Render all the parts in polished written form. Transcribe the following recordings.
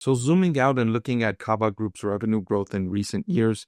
So zooming out and looking at Cava Group's revenue growth in recent years,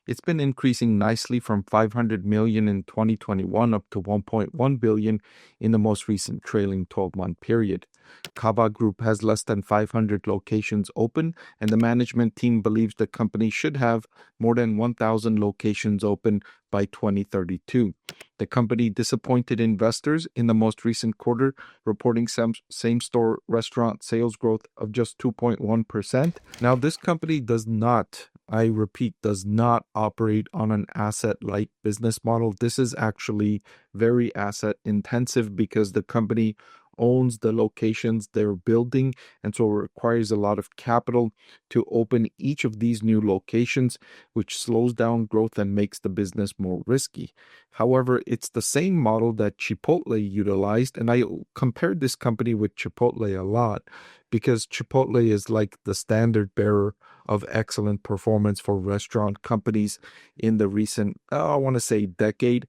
it's been increasing nicely from 500 million in 2021 up to 1.1 billion in the most recent trailing 12-month period. Cava Group has less than 500 locations open, and the management team believes the company should have more than 1,000 locations open by 2032. The company disappointed investors in the most recent quarter, reporting same-store restaurant sales growth of just 2.1%. Now, this company does not, I repeat, does not operate on an asset-light business model. This is actually very asset-intensive because the company owns the locations they're building, and so it requires a lot of capital to open each of these new locations, which slows down growth and makes the business more risky. However, it's the same model that Chipotle utilized, and I compared this company with Chipotle a lot because Chipotle is like the standard bearer of excellent performance for restaurant companies in the recent, I want to say, decade.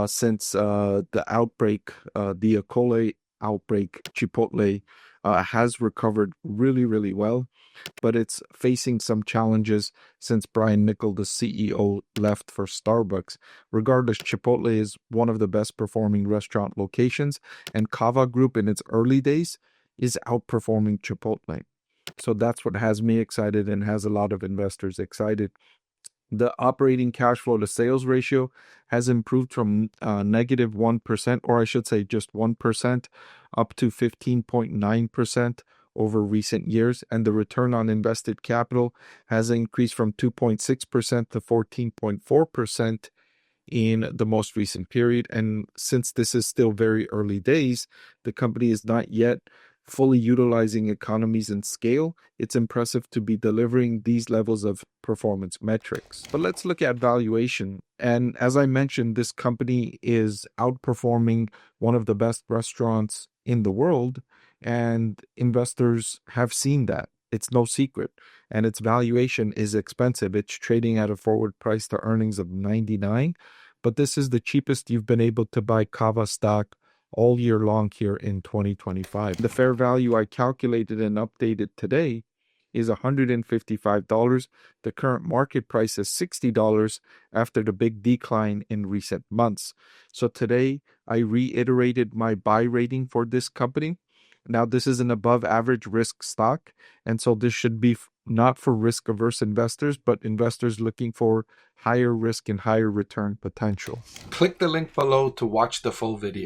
Since the outbreak, the E. coli outbreak, Chipotle has recovered really, really well, but it's facing some challenges since Brian Niccol, the CEO, left for Starbucks. Regardless, Chipotle is one of the best performing restaurant locations, and Cava Group in its early days is outperforming Chipotle. So that's what has me excited and has a lot of investors excited. The operating cash flow to sales ratio has improved from negative 1%, or I should say just 1%, up to 15.9% over recent years. And the return on invested capital has increased from 2.6% to 14.4% in the most recent period. And since this is still very early days, the company is not yet fully utilizing economies and scale. It's impressive to be delivering these levels of performance metrics. But let's look at valuation. And as I mentioned, this company is outperforming one of the best restaurants in the world, and investors have seen that. It's no secret. And its valuation is expensive. It's trading at a forward price to earnings of 99, but this is the cheapest you've been able to buy Cava stock all year long here in 2025. The fair value I calculated and updated today is $155. The current market price is $60 after the big decline in recent months. So today I reiterated my buy rating for this company. Now, this is an above average risk stock, and so this should be not for risk averse investors, but investors looking for higher risk and higher return potential. Click the link below to watch the full video.